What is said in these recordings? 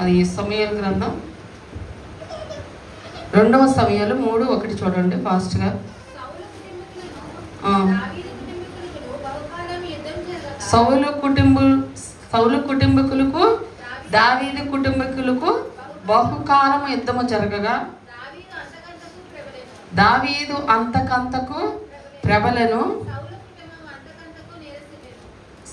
అది సమూయేలు గ్రంథం 2వ సమూయేలు 3:1 చూడండి ఫాస్ట్గా. సౌలు కుటుంబీకులకు దావీదు కుటుంబీకులకు బహుకాలము యుద్ధము జరగగా దావీదు అంతకంతకు ప్రబలను,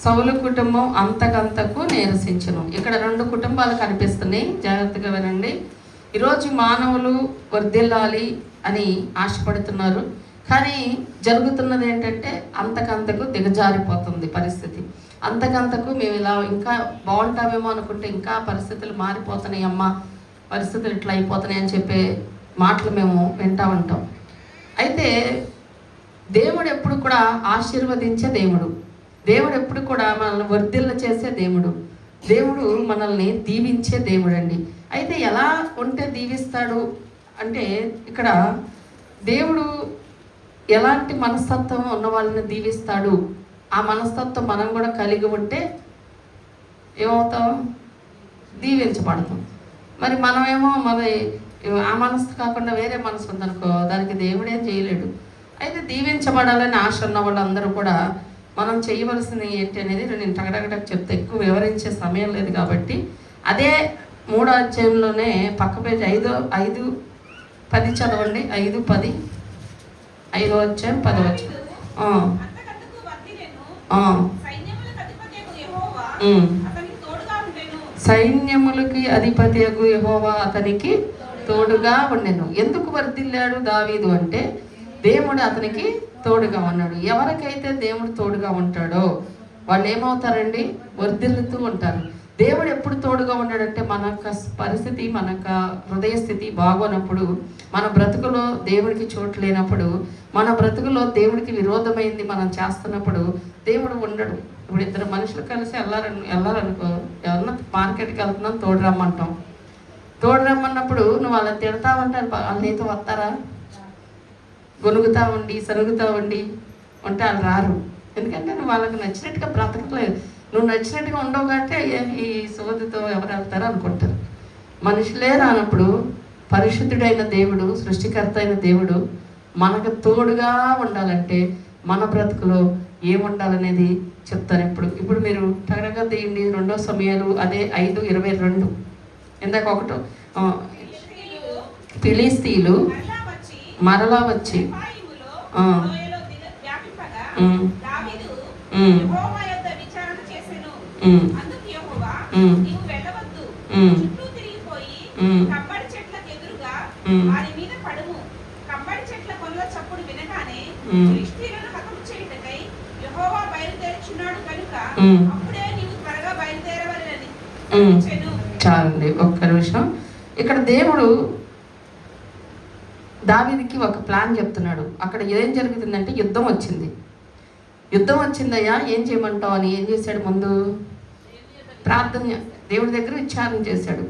సౌలు కుటుంబం అంతకంతకు నీరసించును. ఇక్కడ 2 కుటుంబాలు కనిపిస్తున్నాయి, జాగ్రత్తగా వినండి. ఈరోజు మానవులు వర్ధిల్లాలి అని ఆశపడుతున్నారు, కానీ జరుగుతున్నది ఏంటంటే అంతకంతకు దిగజారిపోతుంది పరిస్థితి. అంతకంతకు మేము ఇలా ఇంకా బాగుంటామేమో అనుకుంటే ఇంకా పరిస్థితులు మారిపోతున్నాయి, అమ్మ పరిస్థితులు ఇట్లా అయిపోతున్నాయి అని చెప్పే మాటలు మేము వింటూ ఉంటాం. అయితే దేవుడు ఎప్పుడు కూడా ఆశీర్వదించే దేవుడు, దేవుడు ఎప్పుడు కూడా మనల్ని వర్ధిల్ల చేసే దేవుడు, దేవుడు మనల్ని దీవించే దేవుడు అండి. అయితే ఎలా ఉంటే దీవిస్తాడు అంటే ఇక్కడ దేవుడు ఎలాంటి మనస్తత్వం ఉన్న వాళ్ళని దీవిస్తాడు, ఆ మనస్తత్వం మనం కూడా కలిగి ఉంటే ఏమవుతాం? దీవించబడతాం. మరి మనమేమో మరి ఆ మనసు కాకుండా వేరే మనసు ఉందనుకో, దానికి దేవుడేం చేయలేడు. అయితే దీవించబడాలని ఆశ ఉన్న వాళ్ళందరూ కూడా మనం చేయవలసింది ఏంటి అనేది నేను టగటగటకు చెప్తే ఎక్కువ వివరించే సమయం లేదు కాబట్టి అదే 3వ అధ్యాయంలోనే పక్క పేజీ 5:10 చదవండి. 5:10 5వ అధ్యాయం 10వ అధ్యాయం. సైన్యములకి అధిపతియగు యెహోవా అతనికి తోడుగా ఉండెను. ఎందుకు వర్ధిల్లాడు దావీదు అంటే దేవుడు అతనికి తోడుగా ఉన్నాడు. ఎవరికైతే దేవుడు తోడుగా ఉంటాడో వాళ్ళు ఏమవుతారండి? వర్ధిల్లుతూ ఉంటారు. దేవుడు ఎప్పుడు తోడుగా ఉన్నాడంటే మన యొక్క పరిస్థితి, మన యొక్క హృదయ స్థితి బాగోనప్పుడు, మన బ్రతుకులో దేవుడికి చోటు లేనప్పుడు, మన బ్రతుకులో దేవుడికి విరోధమైంది మనం చేస్తున్నప్పుడు దేవుడు ఉండడు. ఇప్పుడు 2 మనుషులు కలిసి వెళ్ళాలనుకో, ఎవరన్నా మార్కెట్కి వెళ్తున్నాం తోడు రమ్మంటాం. తోడు రమ్మన్నప్పుడు నువ్వు అలా తిడతావంటే వాళ్ళు నీతో వస్తారా? గొనుగుతా ఉండి సరుగుతూ ఉండి ఉంటే వాళ్ళు రారు. ఎందుకంటే నువ్వు వాళ్ళకి నచ్చినట్టుగా బ్రతకలేదు, నువ్వు నచ్చినట్టుగా ఉండవు కాబట్టి ఈ సోదితో ఎవరు వెళ్తారో అనుకుంటారు. మనుషులే రానప్పుడు పరిశుద్ధుడైన దేవుడు, సృష్టికర్త అయిన దేవుడు మనకు తోడుగా ఉండాలంటే మన బ్రతుకులో ఏముండాలనేది చెప్తాను. ఇప్పుడు మీరు తగడగా తీయండి 2వ సమూయేలు అదే 5:22. ఇందాక 1 ఫిలిస్తీయులు మరలా వచ్చి చాలండి ఒక్క నిమిషం. ఇక్కడ దేవుడు దావీదుకి ఒక ప్లాన్ చెప్తున్నాడు. అక్కడ ఏం జరుగుతుందంటే యుద్ధం వచ్చిందయ్యా ఏం చేయమంటావు అని ఏం చేశాడు? ముందు ప్రార్థన, దేవుడి దగ్గర విచారణ చేశాడు.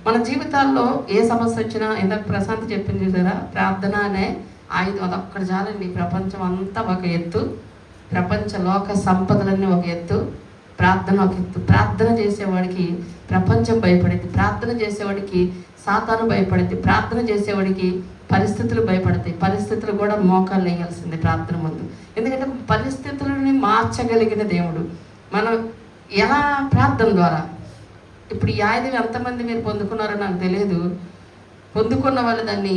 మన జీవితాల్లో ఏ సమస్య వచ్చినా ఇందాక ప్రశాంత్ చెప్పింది చూసారా, ప్రార్థన అనే ఆయుధం. అది ఒక్కడ చాలండి. ప్రపంచం అంతా ఒక ఎత్తు, ప్రపంచ లోక సంపదలన్నీ ఒక ఎత్తు, ప్రార్థన ఒక ఎత్తు. ప్రార్థన చేసేవాడికి ప్రపంచం భయపడింది, ప్రార్థన చేసేవాడికి సాతాను భయపడింది, ప్రార్థన చేసేవాడికి పరిస్థితులు భయపడతాయి. పరిస్థితులు కూడా మోకాళ్ళు వేయాల్సింది ప్రార్థన ముందు. ఎందుకంటే పరిస్థితులని మార్చగలిగిన దేవుడు. మనం ఎలా? ప్రార్థన ద్వారా. ఇప్పుడు ఈ ఆయుధం ఎంతమంది మీరు పొందుకున్నారో నాకు తెలియదు. పొందుకున్న వాళ్ళు దాన్ని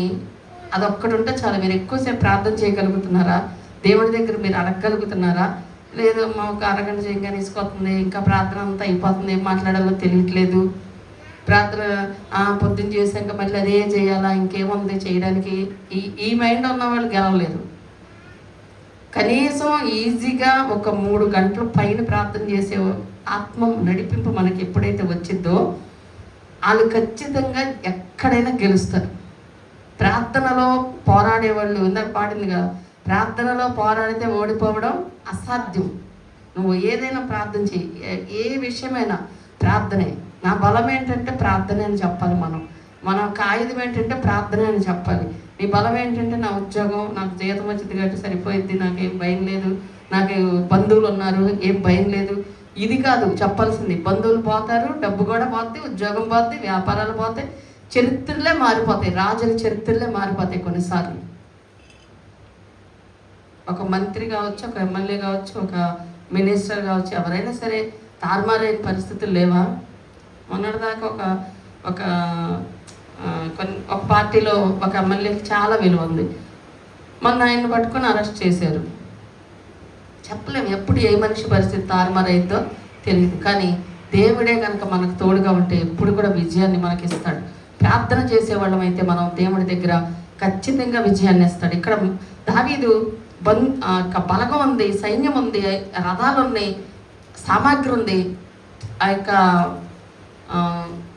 అదొక్కటి ఉంటే చాలా. మీరు ఎక్కువసేపు ప్రార్థన చేయగలుగుతున్నారా? దేవుడి దగ్గర మీరు అడగగలుగుతున్నారా? లేదు మా ఒక అరగంట చేయగానే ఇసుకొస్తుంది, ఇంకా ప్రార్థన అంతా అయిపోతుంది, ఏం మాట్లాడాలో తెలియట్లేదు, ప్రార్థన పొద్దున్న చేసాక మళ్ళీ అదే చేయాలా, ఇంకేముంది చేయడానికి, ఈ మైండ్ ఉన్న వాళ్ళు గెలవలేదు. కనీసం ఈజీగా ఒక 3 గంటల పైన ప్రార్థన చేసే ఆత్మ నడిపింపు మనకి ఎప్పుడైతే వచ్చిందో వాళ్ళు ఖచ్చితంగా ఎక్కడైనా గెలుస్తారు. ప్రార్థనలో పోరాడేవాళ్ళు ఇందాక పాడింది కదా, ప్రార్థనలో పోరాడితే ఓడిపోవడం అసాధ్యం. నువ్వు ఏదైనా ప్రార్థన చేయి, ఏ విషయమైనా ప్రార్థనే. నా బలం ఏంటంటే ప్రార్థన అని చెప్పాలి. మన ఆయుధం ఏంటంటే ప్రార్థన అని చెప్పాలి. నీ బలం ఏంటంటే నా ఉద్యోగం, నాకు జీతం వచ్చింది కాబట్టి సరిపోయిద్ది, నాకేం భయం లేదు, నాకు బంధువులు ఉన్నారు ఏం భయం లేదు, ఇది కాదు చెప్పాల్సింది. బంధువులు పోతారు, డబ్బు కూడా పోద్ది, ఉద్యోగం పోద్ది, వ్యాపారాలు పోతాయి, చరిత్రలే మారిపోతాయి, రాజుల చరిత్రలే మారిపోతాయి. కొన్నిసార్లు ఒక మంత్రి కావచ్చు, ఒక ఎమ్మెల్యే కావచ్చు, ఒక మినిస్టర్ కావచ్చు, ఎవరైనా సరే తారుమారైన పరిస్థితులు లేవా? మొన్నటిదాకా ఒక పార్టీలో ఒక ఎమ్మెల్యేకి చాలా విలువ ఉంది. మొన్న ఆయన్ని పట్టుకొని అరెస్ట్ చేశారు. చెప్పలేము ఎప్పుడు ఏ మనిషి పరిస్థితి తారుమారైద్దో తెలియదు. కానీ దేవుడే కనుక మనకు తోడుగా ఉంటే ఎప్పుడు కూడా విజయాన్ని మనకి ఇస్తాడు. ప్రార్థన చేసేవాళ్ళం అయితే మనం దేవుడి దగ్గర ఖచ్చితంగా విజయాన్ని ఇస్తాడు. ఇక్కడ దావీదు బలగం ఉంది, సైన్యం ఉంది, రథాలు ఉన్నాయి, సామాగ్రి ఉంది. ఆ యొక్క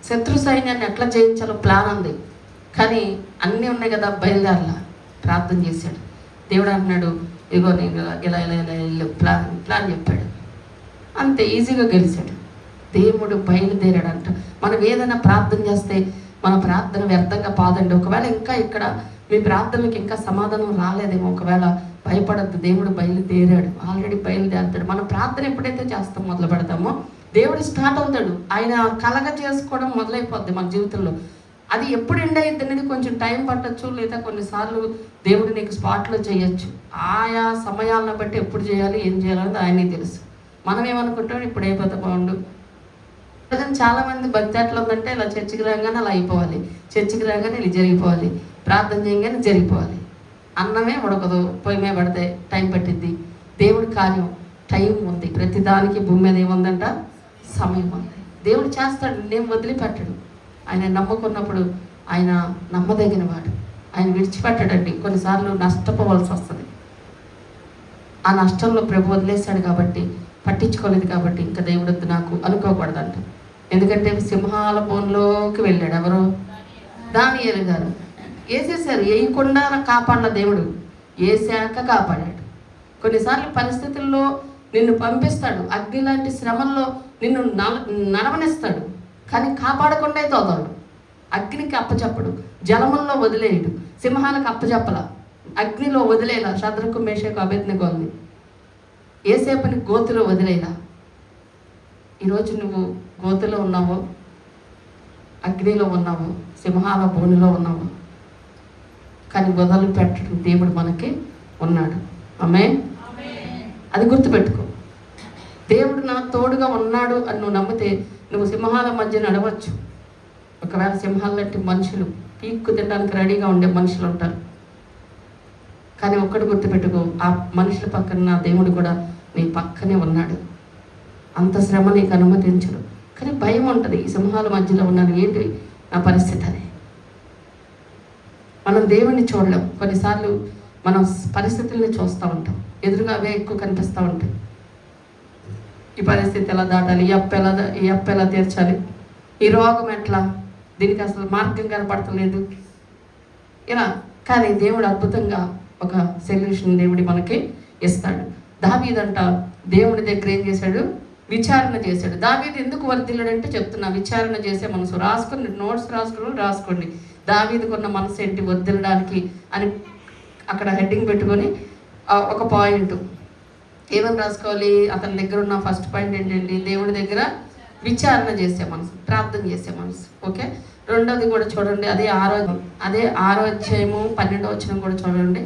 శత్రు సైన్యాన్ని ఎట్లా జయించాలో ప్లాన్ ఉంది. కానీ అన్నీ ఉన్నాయి కదా, బయలుదేరలా. ప్రార్థన చేశాడు. దేవుడు అంటున్నాడు, ఇగో నేను ఇలా ఇలా ఇలా ఇలా ప్లాన్ చెప్పాడు. అంతే, ఈజీగా గెలిచాడు. దేవుడు బయలుదేరాడంట. మనం ఏదైనా ప్రార్థన చేస్తే మన ప్రార్థన వ్యర్థంగా పాదండి. ఒకవేళ ఇంకా ఇక్కడ మీ ప్రార్థనలకు ఇంకా సమాధానం రాలేదేమో, ఒకవేళ భయపడద్దు. దేవుడు బయలుదేరాడు, ఆల్రెడీ బయలుదేరుతాడు. మన ప్రార్థన ఎప్పుడైతే చేస్తాం మొదలు పెడతామో దేవుడు స్టార్ట్ అవుతాడు. ఆయన కలగ చేసుకోవడం మొదలైపోద్ది మన జీవితంలో. అది ఎప్పుడు ఎండ్ అయ్యిద్ది అనేది కొంచెం టైం పట్టచ్చు, లేదా కొన్నిసార్లు దేవుడు నీకు స్పాట్లో చేయొచ్చు. ఆయా సమయాలను బట్టి ఎప్పుడు చేయాలి, ఏం చేయాలనేది ఆయనే తెలుసు. మనం ఏమనుకుంటాం, ఇప్పుడు అయిపోతే బాగుండు. చాలామంది భక్తి ఎట్లా ఉందంటే, ఇలా చర్చికి రాగానే అలా అయిపోవాలి, చర్చికి రాగానే ఇలా జరిగిపోవాలి, ప్రార్థన చేయగానే జరిగిపోవాలి. అన్నమే ఉడకదు, పొయ్యి మీద పడితే టైం పట్టిద్ది. దేవుడి కార్యం టైం ఉంది. ప్రతిదానికి భూమి మీద ఏముందంట, సమయం ఉంది. దేవుడు చేస్తాడు, నేను వదిలిపెట్టడు. ఆయన నమ్ముకున్నప్పుడు ఆయన నమ్మదగిన వాడు. ఆయన విడిచిపెట్టడండి. కొన్నిసార్లు నష్టపోవాల్సి వస్తుంది. ఆ నష్టంలో ప్రభు వదిలేశాడు కాబట్టి, పట్టించుకోలేదు కాబట్టి ఇంకా దేవుడు నాకు అనుకోకూడదంట. ఎందుకంటే సింహాల బోన్లోకి వెళ్ళాడు. ఎవరు? దానియేలు గారు. వేసేసారు, వేయకుండా కాపాడిన దేవుడు వేసాక కాపాడాడు. కొన్నిసార్లు పరిస్థితుల్లో నిన్ను పంపిస్తాడు, అగ్ని లాంటి శ్రమల్లో నిన్ను నడవనిస్తాడు, కానీ కాపాడకుండా అయితే వదలడు. అగ్నికి అప్పచెప్పడు, జలముల్లో వదిలేయడు, సింహాలకు అప్పచెప్పల, అగ్నిలో వదిలేలా. శద్రకు మేషకు అబేద్నెగోల్ని ఏసేపుని గోతులో వదిలేలా. ఈరోజు నువ్వు గోతులో ఉన్నావో, అగ్నిలో ఉన్నావో, సింహాల బోనులో ఉన్నావో, కానీ వదలు పెట్టడం దేవుడు మనకి ఉన్నాడు. ఆమేన్. అది గుర్తుపెట్టుకో. దేవుడు నా తోడుగా ఉన్నాడు అని నువ్వు నమ్మితే నువ్వు సింహాల మధ్య నడవచ్చు. ఒకవేళ సింహాలు లాంటి మనుషులు, పీక్కు తినడానికి రెడీగా ఉండే మనుషులు ఉంటారు. కానీ ఒక్కటి గుర్తుపెట్టుకో, ఆ మనుషుల పక్కన నా దేవుడు కూడా నీ పక్కనే ఉన్నాడు. అంత శ్రమ నీకు అనుమతించడు. కానీ భయం ఉంటుంది, ఈ సింహాల మధ్యలో ఉన్నాను, ఏంటి నా పరిస్థితి అని. మనం దేవుణ్ణి చూడలేం. కొన్నిసార్లు మనం పరిస్థితుల్ని చూస్తూ ఉంటాం, ఎదురుగా అవే ఎక్కువ కనిపిస్తూ ఉంటాయి. ఈ పరిస్థితి ఎలా దాటాలి, ఈ అప్పు ఎలా తీర్చాలి, ఈ రోగం ఎట్లా, దీనికి అసలు మార్గం కనపడతలేదు ఇలా. కానీ దేవుడు అద్భుతంగా ఒక సొల్యూషన్ దేవుడి మనకి ఇస్తాడు. దావీదంట దేవుడి దగ్గర ఏం చేశాడు, విచారణ చేశాడు. దావీదు ఎందుకు వర్ధిల్లాడంటే చెప్తున్నా, విచారణ చేసే మనసు. రాసుకుని నోట్స్ రాసుకోండి. దావీదుకున్న మనసు ఏంటి వర్ధిల్లడానికి అని అక్కడ హెడ్డింగ్ పెట్టుకొని ఒక పాయింట్ ఏమని రాసుకోవాలి. అతని దగ్గర ఉన్న ఫస్ట్ పాయింట్ ఏంటండి, దేవుడి దగ్గర విచారణ చేసే మనసు, ప్రార్థన చేసే మనసు. ఓకే, రెండోది కూడా చూడండి, అదే 6వ అధ్యాయము 12వ వచనం కూడా చూడండి.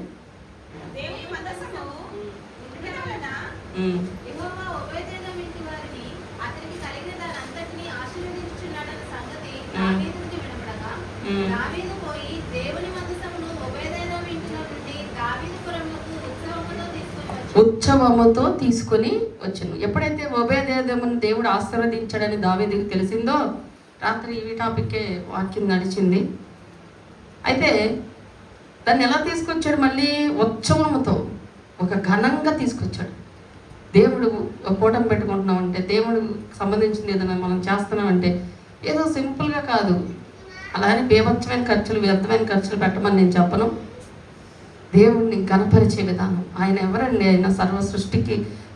ఉత్సవముతో తీసుకొని వచ్చాను. ఎప్పుడైతే ఓబేదేదోమును దేవుడు ఆశీర్వదించాడని దావీదుకు తెలిసిందో, రాత్రి ఈ టాపిక్కే వాక్యం నడిచింది. అయితే దాన్ని ఎలా తీసుకొచ్చాడు, మళ్ళీ ఉత్సవముతో ఒక ఘనంగా తీసుకొచ్చాడు. దేవుడు కూటమి పెట్టుకుంటున్నామంటే, దేవుడు సంబంధించింది ఏదైనా మనం చేస్తున్నామంటే ఏదో సింపుల్గా కాదు. అలానే బేభత్సమైన ఖర్చులు, వ్యర్థమైన ఖర్చులు పెట్టమని నేను చెప్పను. దేవుణ్ణి గణపరిచే విధానం. ఆయన ఎవరండి, ఆయన సర్వ సృష్టికి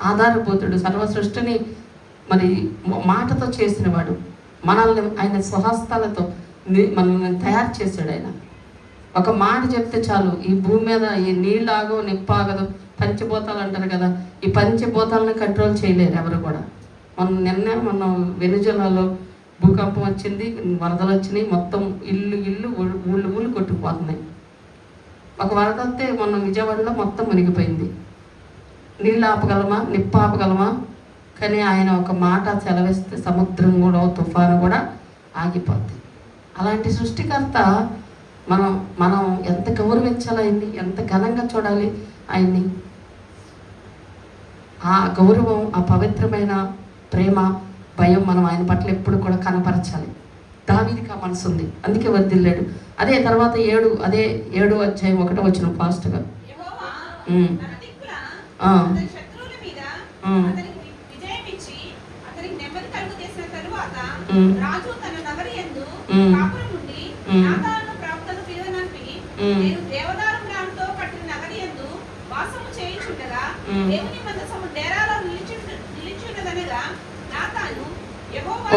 ఆధారభూతుడు, సర్వ సృష్టిని మరి మాటతో చేసినవాడు. మనల్ని ఆయన స్వహస్తాలతో మనల్ని తయారు చేశాడు. ఆయన ఒక మాట చెప్తే చాలు, ఈ భూమి మీద ఈ నీళ్ళు ఆగవు, నిప్పు ఆగదు, పంచభూతాలు అంటారు కదా, ఈ పంచభూతాలను కంట్రోల్ చేయలేరు ఎవరు కూడా. మొన్న వెనుజులాలో భూకంపం వచ్చింది, వరదలు వచ్చినాయి, మొత్తం ఇల్లు ఊళ్ళు కొట్టుకుపోతున్నాయి. ఒక వరద వస్తే మొన్న విజయవాడలో మొత్తం మునిగిపోయింది. నీళ్ళు ఆపగలమా, నిప్పు ఆపగలమా? కానీ ఆయన ఒక మాట సెలవిస్తే సముద్రం కూడా, తుఫాను కూడా ఆగిపోద్ది. అలాంటి సృష్టికర్త మనం ఎంత గౌరవించాలి ఆయన్ని, ఎంత ఘనంగా చూడాలి ఆయన్ని. ఆ గౌరవం, ఆ పవిత్రమైన ప్రేమ, భయం మనం ఆయన పట్ల ఎప్పుడు కూడా కనపరచాలి. దావీదుకి ఆ మనసు ఉంది, అందుకే వర్ధిల్లాడు. అదే తర్వాత 7 అధ్యాయం 1 వచ్చిన ఫాస్ట్గా.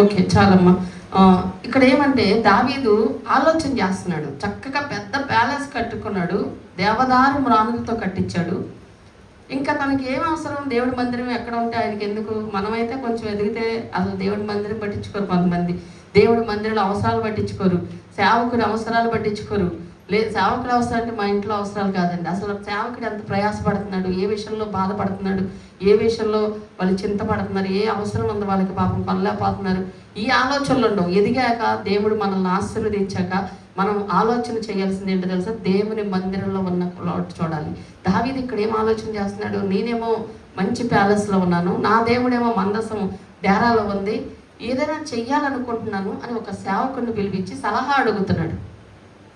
ఓకే, చాలమ్మా. ఇక్కడ ఏమంటే దావీదు ఆలోచన చేస్తున్నాడు. చక్కగా పెద్ద ప్యాలెస్ కట్టుకున్నాడు, దేవదారు మ్రాణులతో కట్టించాడు. ఇంకా తనకి ఏం అవసరం, దేవుడి మందిరం ఎక్కడ ఉంటే ఆయనకి ఎందుకు? మనమైతే కొంచెం ఎదిగితే అసలు దేవుడి మందిరం పట్టించుకోరు కొంతమంది, దేవుడి మందిరాల అవసరాలు పట్టించుకోరు, సేవకుడి అవసరాలు పట్టించుకోరు. సేవకుడి అవసరం అంటే మా ఇంట్లో అవసరాలు కాదండి. అసలు సేవకుడు ఎంత ప్రయాసపడుతున్నాడు, ఏ విషయంలో బాధపడుతున్నాడు, ఏ విషయంలో వాళ్ళు చింతపడుతున్నారు, ఏ అవసరం ఉంది వాళ్ళకి, పాపం పనలేకపోతున్నారు, ఈ ఆలోచనలు ఉండవు. ఎదిగాక దేవుడు మనల్ని ఆశీర్వదించాక మనం ఆలోచన చేయాల్సింది ఏంటో తెలుసా? దేవుని మందిరంలో ఉన్న చూడాలి. దావీదు ఇక్కడ ఏం ఆలోచన చేస్తున్నాడు? నేనేమో మంచి ప్యాలెస్లో ఉన్నాను, నా దేవుడేమో మందసం డేరాలో ఉంది, ఏదైనా చెయ్యాలనుకుంటున్నాను అని ఒక సేవకుడిని పిలిపించి సలహా అడుగుతున్నాడు.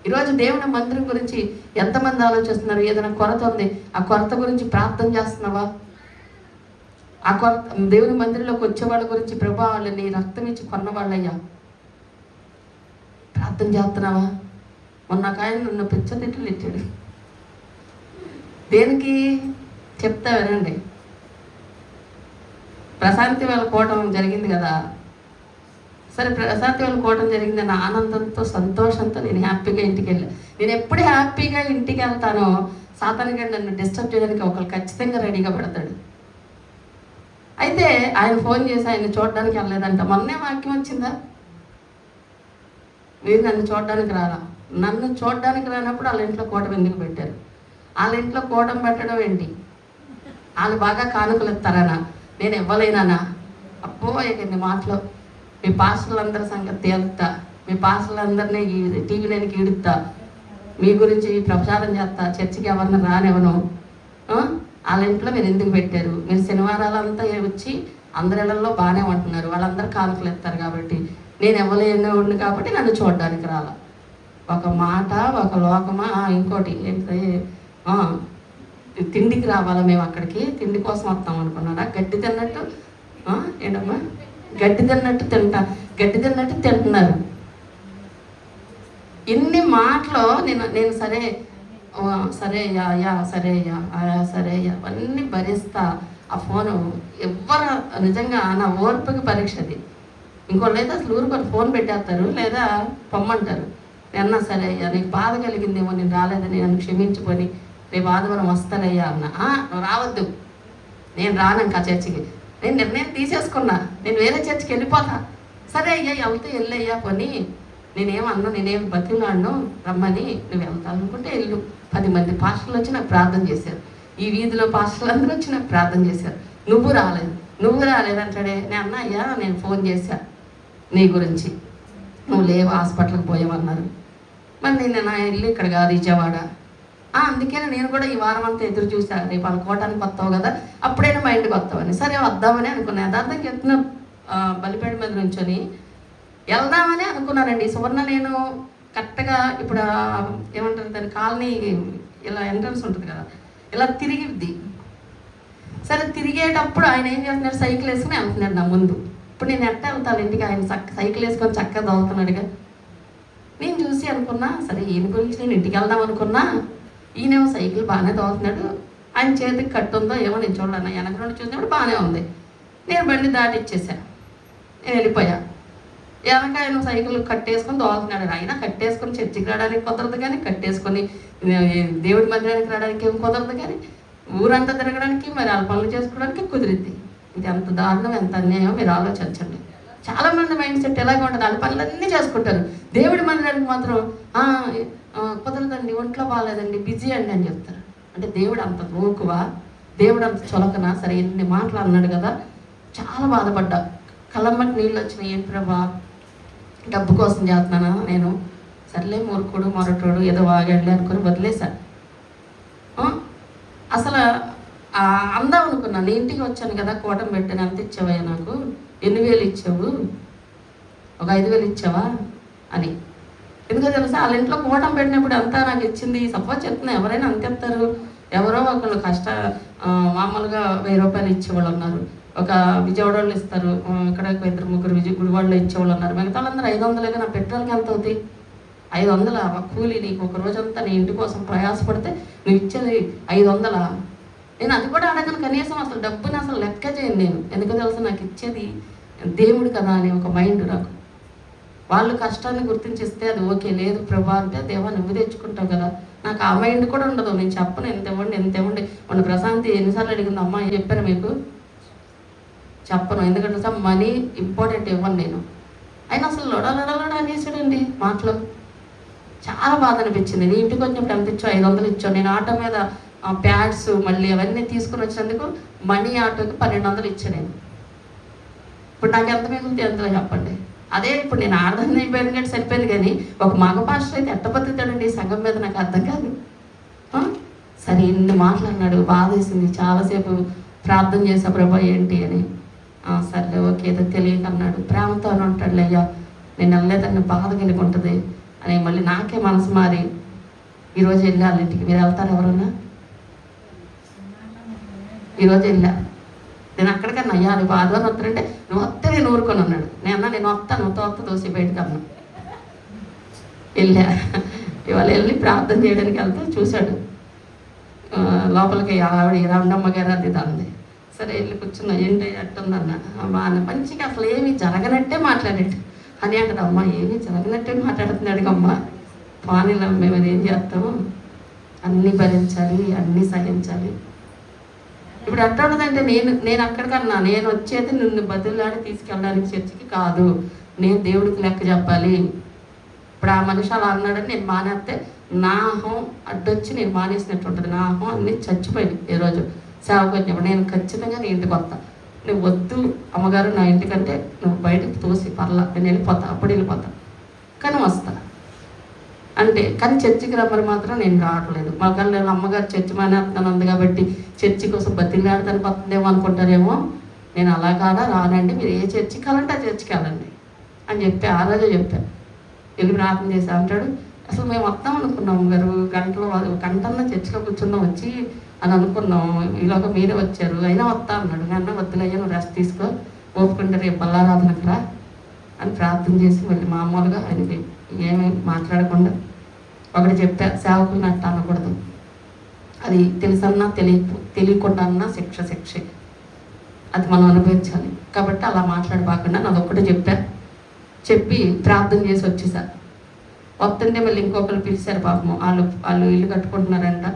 ఈరోజు దేవుని మందిరం గురించి ఎంతమంది ఆలోచిస్తున్నారు? ఏదైనా కొరత ఉంది, ఆ కొరత గురించి ప్రార్థన చేస్తున్నావా? ఆ కొరత, దేవుని మందిరంలోకి వచ్చే వాళ్ళ గురించి, ప్రభా వాళ్ళని రక్తం ఇచ్చి కొన్నవాళ్ళయ్యా, ప్రార్థన చేస్తున్నావా? మొన్న ఆయన నన్ను పిచ్చతిట్లు ఇచ్చాడు. దేనికి చెప్తా వినండి. ప్రశాంతి వాళ్ళ కోవటం జరిగింది కదా. సరే, ప్రశాంతి వాళ్ళ కోవటం జరిగింది అని ఆనందంతో, సంతోషంతో నేను హ్యాపీగా ఇంటికి వెళ్ళాను. నేను ఎప్పుడు హ్యాపీగా ఇంటికి వెళ్తానో సాతానుగా నన్ను డిస్టర్బ్ చేయడానికి ఒకరు ఖచ్చితంగా రెడీగా పెడతాడు. అయితే ఆయన ఫోన్ చేసి ఆయన చూడడానికి వెళ్ళలేదంట. మొన్నే వాక్యం వచ్చిందా? మీరు నన్ను చూడడానికి రాలా. నన్ను చూడడానికి రానప్పుడు వాళ్ళ ఇంట్లో కూటం ఎందుకు పెట్టారు? వాళ్ళ ఇంట్లో కూటం పెట్టడం ఏంటి? వాళ్ళు బాగా కానుకలు ఇస్తారనా? నేను ఇవ్వలేనా? అబ్బో ఎన్ని మాటలు. మీ పాస్టర్లందరి సంగతి తేలుతా, మీ పాస్టర్లందరినీ టీవీలోకి ఈడుతా, మీ గురించి ప్రచారం చేస్తా, చర్చికి ఎవరిని రానివ్వను. వాళ్ళ ఇంట్లో మీరు ఎందుకు పెట్టారు? మీరు శనివారాలంతా వచ్చి అందరిలో బాగానే ఉంటున్నారు, వాళ్ళందరూ కానుకలు ఇస్తారు కాబట్టి. నేను ఇవ్వలేని కాబట్టి నన్ను చూడడానికి రాలా. ఒక మాట, ఒక లోకమా, ఇంకోటి ఏంటి, తిండికి రావాలా మేము అక్కడికి? తిండి కోసం వస్తాం అనుకున్నారా? గడ్డి తిన్నట్టు ఏంటమ్మా, గడ్డి తిన్నట్టు తింటున్నారు. ఇన్ని మాటలు నేను సరే అయ్యా సరే అయ్యా అవన్నీ భరిస్తా. ఆ ఫోను ఎవ్వరు నిజంగా నా ఓర్పుకి పరీక్ష అది. ఇంకోళ్ళు అయితే అసలు ఊరికి ఫోన్ పెట్టేస్తారు, లేదా పొమ్మంటారు. అన్నా సరే అయ్యా, నీకు బాధ కలిగిందేమో, నేను రాలేదని నన్ను క్షమించుకొని రేపు ఆదివారం వస్తానయ్యా అన్న. నువ్వు రావద్దు, నేను రాను ఇంకా చర్చికి. నేను నిర్ణయం తీసేసుకున్నా, నేను వేరే చర్చికి వెళ్ళిపోతా. సరే అయ్యా, వెళ్తే వెళ్ళయ్యా, పోనీ నేనేమన్నా, నేనేం బతిలాడను, రమ్మని, నువ్వు వెళ్తానుకుంటే వెళ్ళు. 10 మంది పాస్టర్లు వచ్చి నాకు ప్రార్థన చేశారు. ఈ వీధిలో పాస్టర్లు అందరూ వచ్చి నాకు ప్రార్థన చేశారు. నువ్వు రాలేదంటాడే. నేను అన్నా, అయ్యా నేను ఫోన్ చేశా నీ గురించి, నువ్వు లేవు, హాస్పిటల్కి పోయావన్నారు. మరి నేను నా ఇల్లు ఇక్కడ కాదు, విజయవాడ. అందుకే నేను కూడా ఈ వారం అంతా ఎదురు చూశాను, రేపు అనుకోవటానికి వస్తావు కదా, అప్పుడైనా మా ఇంటికి వస్తావని. సరే వద్దామని అనుకున్నాను. యథార్థంగా ఎత్తున బలిపేట మీద నుంచొని వెళ్దామని అనుకున్నానండి. సువర్ణ నేను కరెక్ట్గా ఇప్పుడు ఏమంటారు దాని, కాలనీ ఇలా ఎంట్రన్స్ ఉంటుంది కదా, ఇలా తిరిగిద్ది. సరే తిరిగేటప్పుడు ఆయన ఏం చేస్తున్నాడు, సైకిల్ వేసుకుని వెళ్తున్నాడు నా ముందు. ఇప్పుడు నేను ఎట్ట వెళ్తాను ఇంటికి? ఆయన సైకిల్ వేసుకొని చక్కగా దోలుతున్నాడుగా. నేను చూసి అనుకున్నా, సరే ఈయన గురించి నేను ఇంటికి వెళ్దాం అనుకున్నా. ఈయనేమో సైకిల్ బాగానే దోలుతున్నాడు, ఆయన చేతికి కట్టుందో ఏమో నేను చూడను. వెనక నుండి చూసినప్పుడు బాగానే ఉంది. నేను బండి దాటిచ్చేసాను, నేను వెళ్ళిపోయా. వెనక ఆయన సైకిల్ కట్టేసుకొని దోలుతున్నాడు. ఆయన కట్టేసుకొని చర్చికి రావడానికి కుదరదు, కానీ కట్టేసుకొని దేవుడి మందిరానికి రావడానికి ఏం కుదరదు, కానీ ఊరంతా తిరగడానికి, మరి వాళ్ళ పనులు చేసుకోవడానికి కుదిరిద్ది. ఇది ఎంత దారుణం, ఎంత అన్యాయం మీరు ఆలోచించండి. చాలామంది మైండ్ సెట్ ఎలాగే ఉంటుంది, వాళ్ళ పనులన్నీ చేసుకుంటారు. దేవుడి మందిరానికి మాత్రం కుదరదండి, ఒంట్లో బాగాలేదండి, బిజీ అండి అని చెప్తారు. అంటే దేవుడు అంత లోకువా, దేవుడు అంత చులకనా? సరే ఎన్ని మాటలు అన్నాడు కదా, చాలా బాధపడ్డా. కళ్ళమ్మటి నీళ్ళు వచ్చినాయి. ఏం ప్రభా, డబ్బు కోసం చేస్తున్నానా నేను? సర్లే మూర్ఖుడు మొరటోడు ఏదో వాగాడులే అనుకుని వదిలేశాను. అసలు అందాం అనుకున్నా. నీ ఇంటికి వచ్చాను కదా, కోటం పెట్టాను, ఎంత ఇచ్చావయ్యా నాకు? 8,000 ఇచ్చావు, ఒక 5,000 ఇచ్చావా అని. ఎందుకో తెలుసా, వాళ్ళ ఇంట్లో కోటం పెట్టినప్పుడు అంతా నాకు ఇచ్చింది. సపోజ్ చెప్తున్నా, ఎవరైనా అంత ఇస్తారు. ఎవరో ఒకళ్ళు మామూలుగా 1,000 రూపాయలు ఇచ్చేవాళ్ళు ఉన్నారు, ఒక విజయవాడ వాళ్ళు ఇస్తారు, ఇక్కడ 2-3 గుడివాడలో ఇచ్చేవాళ్ళు ఉన్నారు. మిగతా వాళ్ళందరూ 500. నా పెట్రోల్కి ఎంత అవుతాయి? 500 కూలీ. నీకు ఒక రోజంతా నీ ఇంటి కోసం ప్రయాసపడితే నువ్వు ఇచ్చేది 500. నేను అది కూడా అడగను కనీసం. అసలు డబ్బుని అసలు లెక్క చేయను నేను. ఎందుకో తెలుసు, నాకు ఇచ్చేది దేవుడు కదా అని ఒక మైండ్ నాకు. వాళ్ళు కష్టాన్ని గుర్తించిస్తే అది ఓకే. లేదు ప్రభా అంటే, దేవా నువ్వు తెచ్చుకుంటావు కదా. నాకు ఆ మైండ్ కూడా ఉండదు. నేను చెప్పను, ఎంత ఇవ్వండి. మన ప్రశాంతి ఎన్నిసార్లు అడిగింది, అమ్మ చెప్పాను మీకు? చెప్పను. ఎందుకంటే సార్ మనీ ఇంపార్టెంట్ ఇవ్వను నేను. అయినా అసలు లొడలొడ అనేసాడండి మాటలు. చాలా బాధ అనిపించింది. నీ ఇంటికి వచ్చినప్పుడు ఎంత ఇచ్చావు? 500 ఇచ్చావు. నేను ఆటో మీద ప్యాడ్స్ మళ్ళీ అవన్నీ తీసుకుని వచ్చినందుకు మనీ ఆటోకి 1,200 ఇచ్చాను నేను. ఇప్పుడు నాకు ఎంత మిగులుతుంది? ఎంతలో చెప్పండి. అదే ఇప్పుడు నేను ఆడదాన్ని అయిపోయాను కంటే సరిపోయింది. కానీ ఒక మగ పాస్టర్ అయితే ఎట్ట బతుకుతాడండి ఈ సంఘం మీద? నాకు అర్థం కాదు. సరే ఇన్ని మాట్లాడినాడు, బాధ వేసింది. చాలాసేపు ప్రార్థన చేసా, ప్రభా ఏంటి అని. సర్లే ఓకే, ఏదో తెలియక అన్నాడు. ప్రేమతో అని ఉంటాడులే, అయ్యా నేను వెళ్ళలేదని బాధ కలిగి ఉంటుంది అని. మళ్ళీ నాకే మనసు మారి ఈరోజు వెళ్ళి వాళ్ళ ఇంటికి. మీరు వెళ్తారు ఎవరన్నా? ఈరోజు వెళ్ళా నేను. అక్కడికన్నా అయ్యా నువ్వు ఆదివారం వస్తానంటే, నువ్వు వస్తే నేను ఊరుకొని అన్నాడు. నేను వస్తాను, వస్తా దోసి బయటకు అన్నా. వెళ్ళా. ఇవాళ వెళ్ళి ప్రార్థన చేయడానికి వెళ్తే చూశాడు. లోపలికి ఆవిడ రాండమ్మ గారు అది అంది. సరే వెళ్ళి కూర్చున్నా. ఏంటి అట్టుందన్న. బాగా మంచిగా అసలు ఏమీ జరగనట్టే మాట్లాడాడు అని అంటది. అమ్మ ఏమీ జరగనట్టే మాట్లాడుతున్నాడు అమ్మ. పానీలో మేము అది ఏం చేస్తాము, అన్నీ భరించాలి, అన్నీ సహించాలి. ఇప్పుడు అట్లా ఉండదంటే, నేను అక్కడికన్నా నేను వచ్చేది నిన్ను బదులాడి తీసుకెళ్ళడానికి చర్చికి కాదు, నేను దేవుడికి లెక్క చెప్పాలి. ఇప్పుడు ఆ మనిషి అలా అన్నాడని నేను మానేస్తే నా అహం అడ్డొచ్చి నేను మానేసినట్టు ఉంటుంది. నా అహం అన్నీ చచ్చిపోయింది. ఈ రోజు సేవకు వచ్చినప్పుడు నేను ఖచ్చితంగా నీ ఇంటికి వస్తా. నువ్వు వద్దు అమ్మగారు నా ఇంటికంటే, నువ్వు బయటకు తోసి పర్లా, నేను వెళ్ళిపోతా, అప్పుడు వెళ్ళిపోతా, కానీ వస్తా అంటే. కానీ చర్చికి రమ్మని మాత్రం నేను రావట్లేదు. మా కన్నా అమ్మగారు చర్చి మానేస్తున్నాను ఉంది కాబట్టి చర్చి కోసం బతిలాడతానికి వస్తుందేమో అనుకుంటారేమో. నేను అలా కాదా, రానండి, మీరు ఏ చర్చికి వెళ్ళంటే ఆ చర్చికి వెళ్ళండి అని చెప్పి ఆ రోజే చెప్పాను. వెళ్ళి ప్రార్థన చేసి అంటాడు, అసలు మేము వస్తాం అనుకున్నాం గారు, గంటన్నా చర్చిలో కూర్చున్నాం వచ్చి అని అనుకున్నాం. ఈలోగా మీరే వచ్చారు, అయినా వస్తా అన్నాడు. నేను వద్దులయ్యా, నువ్వు రెస్ట్ తీసుకో, ఓపుకుంటే రేపు బల్లారాధనకు రా అని ప్రార్థన చేసి మళ్ళీ మామూలుగా ఆయనకి ఏమీ మాట్లాడకుండా ఒకటి చెప్పా, సేవకులు నట్టు అనకూడదు, అది తెలుసన్నా తెలియకుండా అన్నా శిక్షే, అది మనం అనుభవించాలి. కాబట్టి అలా మాట్లాడబాకుండా నాది ఒక్కటి చెప్పి ప్రార్థన చేసి వచ్చేసా. వస్తుంటే మళ్ళీ ఇంకొకరు పిలిచారు. పాపము వాళ్ళు ఇల్లు కట్టుకుంటున్నారంట.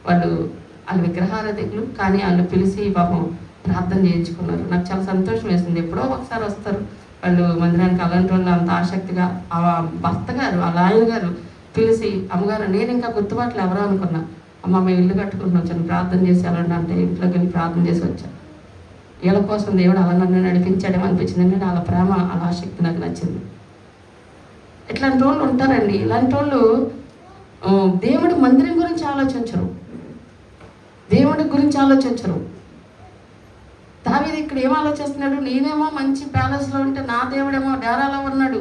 వాళ్ళ విగ్రహారాధికులు, కానీ వాళ్ళు పిలిచి పాపం ప్రార్థన చేయించుకున్నారు. నాకు చాలా సంతోషం వేసింది. ఎప్పుడో ఒకసారి వస్తారు వాళ్ళు మందిరానికి. అలాంటి వాళ్ళు అంత ఆసక్తిగా ఆ భర్త గారు, ఆ లాయర్ గారు పిలిచి, అమ్మగారు నేను ఇంకా గుర్తుబాట్లు ఎవరో అనుకున్నా, అమ్మ మేము ఇల్లు కట్టుకుంటున్నాం, వచ్చాను ప్రార్థన చేసి వెళ్ళండి అంటే ఇంట్లోకి వెళ్ళి ప్రార్థన చేసి వచ్చాను. వీళ్ళ కోసం దేవుడు అలా నన్ను నడిపించాడేమో అనిపించింది. నేను వాళ్ళ ప్రేమ, అలా ఆసక్తి నాకు నచ్చింది. ఇట్లాంటి వాళ్ళు ఉంటారండి. ఇలాంటి వాళ్ళు దేవుడి మందిరం గురించి ఆలోచించరు, దేవుడి గురించి ఆలోచించరు. దావీదు ఇక్కడ ఏం ఆలోచిస్తున్నాడు? నేనేమో మంచి ప్యాలెస్లో ఉంటే నా దేవుడేమో డేరాలో ఉన్నాడు.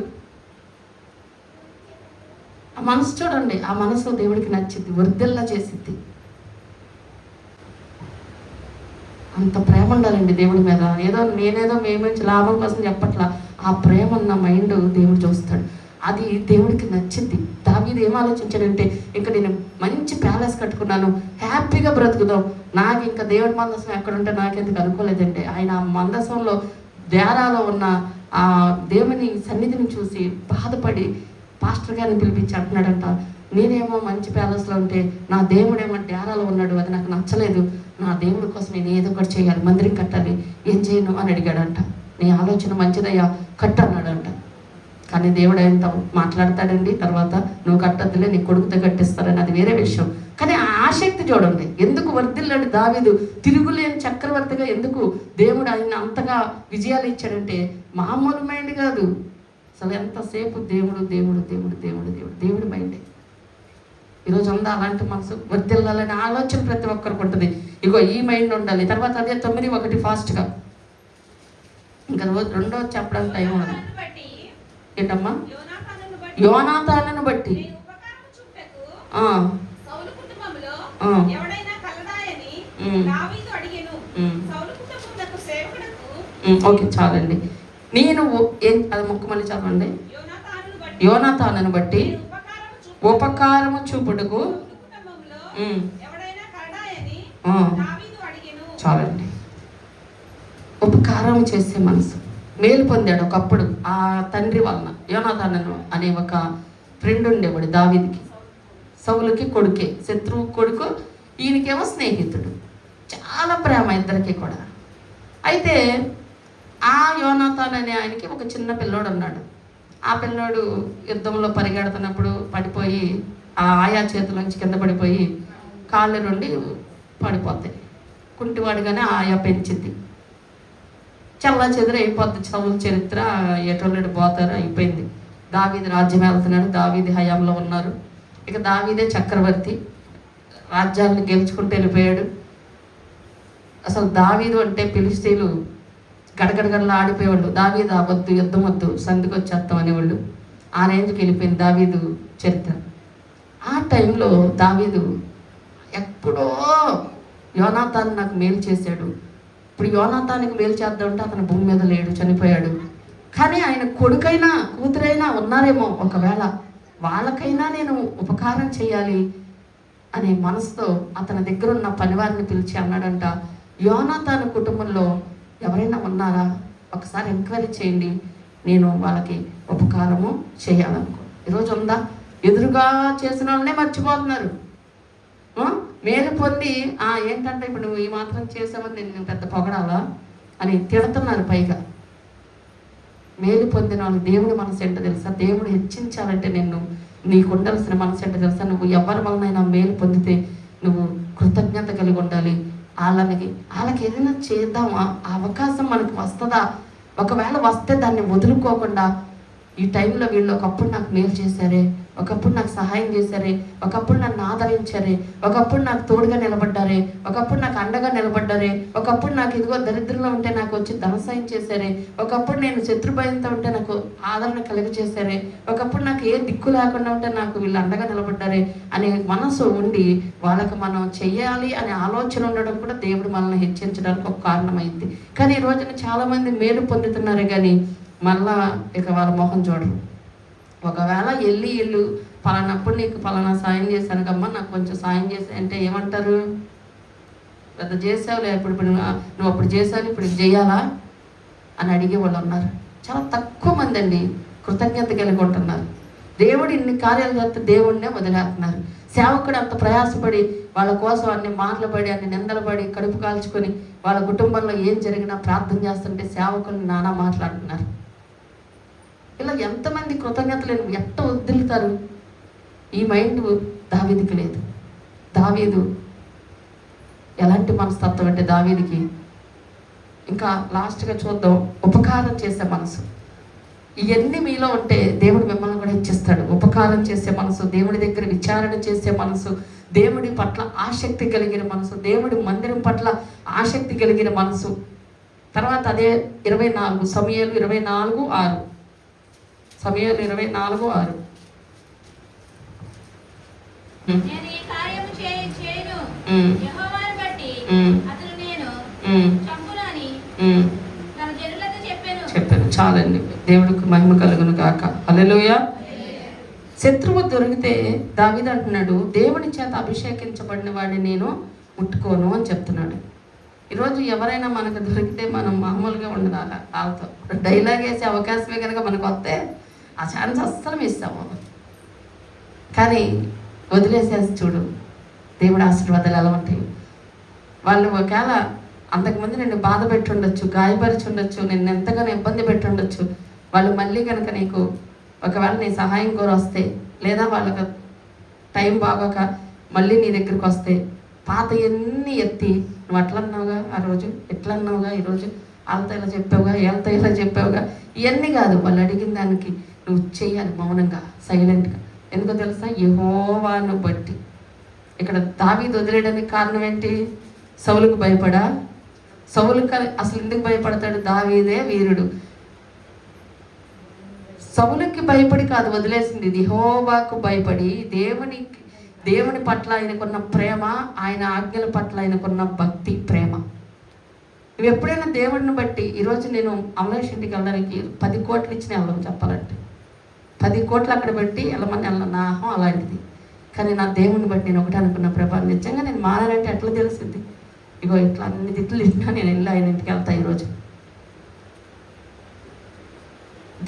ఆ మనసు చూడండి, ఆ మనసు దేవుడికి నచ్చింది, వర్ధిల్లా చేసిద్ది. అంత ప్రేమ ఉండాలండి దేవుడి మీద. నేనేదో మేమించి లాభం కోసం చెప్పట్లా. ఆ ప్రేమ ఉన్న మైండ్ దేవుడు చూస్తాడు, అది దేవుడికి నచ్చింది. దావీదు ఏం ఆలోచించాడంటే, ఇంకా నేను మంచి ప్యాలెస్ కట్టుకున్నాను, హ్యాపీగా బ్రతుకుదాం, నాకు ఇంకా దేవుడి మందసం ఎక్కడుంటే నాకెందుకు అనుకోలేదంటే, ఆయన ఆ మందసంలో దేరాలో ఉన్న ఆ దేవుని సన్నిధిని చూసి బాధపడి పాస్టర్ గారిని పిలిపించి అంటున్నాడంట, నేనేమో మంచి ప్యాలెస్లో ఉంటే నా దేవుడేమో డేరాలో ఉన్నాడు, అది నాకు నచ్చలేదు, నా దేవుడి కోసం నేను ఏదో ఒకటి చేయాలి, మందిరం కట్టాలి, ఏం చేయను అని అడిగాడంట. నీ ఆలోచన మంచిదయ్యా, కట్టు అన్నాడంట. కానీ దేవుడు ఎంత మాట్లాడతాడండి తర్వాత, నువ్వు కట్టద్దులే, నీ కొడుకుతో కట్టిస్తారని, అది వేరే విషయం. కానీ ఆ ఆసక్తి చూడండి, ఎందుకు వర్ధిల్లాడు దావీదు, తిరుగులేని చక్రవర్తిగా ఎందుకు దేవుడు ఆయన అంతగా విజయాలు ఇచ్చాడంటే మామూలు మైండ్ కాదు అసలు. ఎంతసేపు దేవుడు దేవుడు దేవుడు దేవుడు దేవుడు దేవుడి మైండే. ఈరోజు ఉందా అలాంటి మనసు? వర్ధిల్లాలనే ఆలోచన ప్రతి ఒక్కరికి ఉంటుంది. ఇగో ఈ మైండ్ ఉండాలి. తర్వాత అదే 9:1 ఫాస్ట్గా, ఇంకా రెండో చెప్పడానికి టైం ఉంది. ఏంటమ్మా? యోనాతానును బట్టి ఓకే చాలండి. నేను అది మొక్క మళ్ళీ చదవండి. యోనాతానును బట్టి ఉపకారము చూపుటకు చాలండి. ఉపకారం చేసే మనసు, మేలు పొందాడు ఒకప్పుడు ఆ తండ్రి వలన. యోనాతాను అనే ఒక ఫ్రెండ్ ఉండేవాడు దావీదుకి, సౌలుకి కొడుకే, శత్రువు కొడుకు, ఈయనకేమో స్నేహితుడు, చాలా ప్రేమ ఇద్దరికి కూడా. అయితే ఆ యోనాతాన్ అనే ఆయనకి ఒక చిన్న పిల్లోడు ఉన్నాడు. ఆ పిల్లోడు యుద్ధంలో పరిగెడుతున్నప్పుడు పడిపోయి, ఆ ఆయా చేతులోంచి కింద పడిపోయి కాళ్ళు నుండి పడిపోతాయి. కుంటివాడుగానే ఆయా పెంచింది. చల్లా చెదురు అయిపోద్ది సౌలు చరిత్ర, ఎటోళ్ళడు పోతారు, అయిపోయింది. దావీదు రాజ్యం వెళ్తున్నాడు, దావీదు హయాంలో ఉన్నారు. ఇక దావీదే చక్రవర్తి, రాజ్యాలను గెలుచుకుంటూ వెళ్ళిపోయాడు. అసలు దావీదు అంటే ఫిలిష్తీయులు గడగడగడలా ఆడిపోయేవాళ్ళు. దావీదు వద్దు, యుద్ధం వద్దు, సంధికి వచ్చేస్తాం అనేవాళ్ళు. ఆ రేంజ్కి వెళ్ళిపోయింది దావీదు చరిత్ర. ఆ టైంలో దావీదు ఎప్పుడో యోనాతాను నాకు మేలు చేశాడు, ఇప్పుడు యోనాతానికి మేలు చేద్దామంటే అతను భూమి మీద లేడు, చనిపోయాడు. కానీ ఆయన కొడుకైనా కూతురైనా ఉన్నారేమో, ఒకవేళ వాళ్ళకైనా నేను ఉపకారం చేయాలి అనే మనసుతో అతని దగ్గర ఉన్న పనివారిని పిలిచి అన్నాడంట, యోనాతాను కుటుంబంలో ఎవరైనా ఉన్నారా, ఒకసారి ఎంక్వైరీ చేయండి, నేను వాళ్ళకి ఉపకారము చేయాలనుకో. ఈరోజు ఉందా? ఎదురుగా చేసిన వాళ్ళనే మర్చిపోతున్నారు. మేలు పొంది ఏంటంటే ఇప్పుడు నువ్వు ఈ మాత్రం చేసావని నేను పెద్ద పొగడాలా అని తిడుతున్నారు. పైగా మేలు పొందిన వాళ్ళు దేవుడి మనసు ఏంటో తెలుసా? దేవుడు హెచ్చించాలంటే నిన్ను, నీకు ఉండాల్సిన మనసు ఏంటో తెలుసా? నువ్వు ఎవరి వలనైనా మేలు పొందితే నువ్వు కృతజ్ఞత కలిగి ఉండాలి. వాళ్ళకి ఏదైనా చేద్దామా, ఆ అవకాశం మనకు వస్తుందా, ఒకవేళ వస్తే దాన్ని వదులుకోకుండా, ఈ టైంలో వీళ్ళు ఒకప్పుడు నాకు మేలు చేశారే, ఒకప్పుడు నాకు సహాయం చేశారే, ఒకప్పుడు నన్ను ఆదరించారే, ఒకప్పుడు నాకు తోడుగా నిలబడ్డారే, ఒకప్పుడు నాకు అండగా నిలబడ్డారే, ఒకప్పుడు నాకు ఇదిగో దరిద్రంలో ఉంటే నాకు వచ్చి ధనసాయం చేశారే, ఒకప్పుడు నేను శత్రుభయంతో ఉంటే నాకు ఆదరణ కలిగి చేశారే, ఒకప్పుడు నాకు ఏ దిక్కు లేకుండా ఉంటే నాకు వీళ్ళు అండగా నిలబడ్డారే అనే మనసు ఉండి వాళ్ళకి మనం చెయ్యాలి అనే ఆలోచన ఉండడం కూడా దేవుడు మనల్ని హెచ్చరించడానికి ఒక కారణమైంది. కానీ ఈ రోజున చాలామంది మేలు పొందుతున్నారే కానీ మళ్ళా ఇక వాళ్ళ మొహం చూడరు. ఒకవేళ ఇల్లు పలానప్పుడు నీకు పలానా సాయం చేశాను కమ్మా, నాకు కొంచెం సాయం చేసా అంటే ఏమంటారు? పెద్ద చేసావులే, ఇప్పుడు నువ్వు అప్పుడు చేసావు, ఇప్పుడు చేయాలా అని అడిగే వాళ్ళు ఉన్నారు. చాలా తక్కువ మంది అండి కృతజ్ఞత కలిగి ఉంటున్నారు. దేవుడు ఇన్ని కార్యాలు చేస్తే దేవుడినే వదిలేస్తున్నారు. సేవకుడు అంత ప్రయాసపడి వాళ్ళ కోసం అన్ని మాటలు పడి, అన్ని నిందలు పడి, కడుపు కాల్చుకొని వాళ్ళ కుటుంబంలో ఏం జరిగినా ప్రార్థన చేస్తుంటే సేవకులు నానా మాట్లాడుతున్నారు. ఇలా ఎంతమంది కృతజ్ఞతలు ఎట్ట వదిలుతారు? ఈ మైండ్ దావీదుకి లేదు. దావీదు ఎలాంటి మనస్తత్వం అంటే దావీదుకి, ఇంకా లాస్ట్గా చూద్దాం, ఉపకారం చేసే మనసు. ఇవన్నీ మీలో ఉంటే దేవుడు మిమ్మల్ని కూడా ఇచ్చిస్తాడు. ఉపకారం చేసే మనసు, దేవుడి దగ్గర విచారణ చేసే మనసు, దేవుడి పట్ల ఆసక్తి కలిగిన మనసు, దేవుడి మందిరం పట్ల ఆసక్తి కలిగిన మనసు. తర్వాత అదే 24 సమూయేలు 24:6 సమూయేలు 24:6 చెప్పాను. చాలండి. దేవుడికి మహిమ కలుగును గాక. హల్లెలూయా. శత్రువు దొరికితే దావీదు అంటున్నాడు, దేవుని చేత అభిషేకించబడిన వాడిని నేను ముట్టుకోను అని చెప్తున్నాడు. ఈరోజు ఎవరైనా మనకు దొరికితే మనం మామూలుగా ఉండదు. వాళ్ళతో డైలాగ్ వేసే అవకాశమే కనుక మనకు వస్తే ఆ ఛాన్స్ అస్సలు మిస్ అవ్వము. కానీ వదిలేసేసి చూడు, దేవుడి ఆశీర్వాదాలు ఎలా ఉంటాయి. వాళ్ళు ఒకవేళ అంతకుముందు నిన్ను బాధ పెట్టి ఉండొచ్చు, గాయపరిచి ఉండొచ్చు, నిన్ను ఎంతగానో ఇబ్బంది పెట్టి ఉండొచ్చు. వాళ్ళు మళ్ళీ కనుక నీకు ఒకవేళ నీ సహాయం కోరి వస్తే, లేదా వాళ్ళకి టైం బాగోక మళ్ళీ నీ దగ్గరికి వస్తే, పాత ఎన్ని ఎత్తి నువ్వు అట్లా అన్నావుగా ఆ రోజు, ఎట్లా అన్నావుగా ఈరోజు, వాళ్ళతో ఇలా చెప్పావుగా, వీళ్ళతో ఇలా చెప్పావుగా, ఇవన్నీ కాదు. వాళ్ళు అడిగిన దానికి నువ్వు చేయాలి మౌనంగా, సైలెంట్గా. ఎందుకో తెలుసా? యెహోవాను బట్టి. ఇక్కడ దావీదు వదిలేయడానికి కారణం ఏంటి? సౌలుకు భయపడా? సౌలుకు అసలు ఎందుకు భయపడతాడు? దావీదే వీరుడు. సౌలుకి భయపడి కాదు వదిలేసింది, యెహోవాకు భయపడి, దేవుని పట్ల ఆయనకున్న ప్రేమ, ఆయన ఆజ్ఞల పట్ల ఆయనకున్న భక్తి, ప్రేమ. నువ్వు ఎప్పుడైనా దేవుడిని బట్టి, ఈరోజు నేను అమలేష్ ఇంటికి వెళ్ళడానికి 10 కోట్లు ఇచ్చిన వెళ్ళం, చెప్పాలంటే 10 కోట్లు అక్కడ పెట్టి వెళ్ళమని వెళ్ళను, నా ఆహం అలాంటిది. కానీ నా దేవుడిని బట్టి నేను ఒకటి అనుకున్న, ప్రభా నిజంగా నేను మారాలంటే ఎట్లా తెలిసింది? ఇగో ఇట్లా అన్ని తిట్లు ఇచ్చినా నేను వెళ్ళి ఆయన ఇంటికి వెళ్తా. ఈరోజు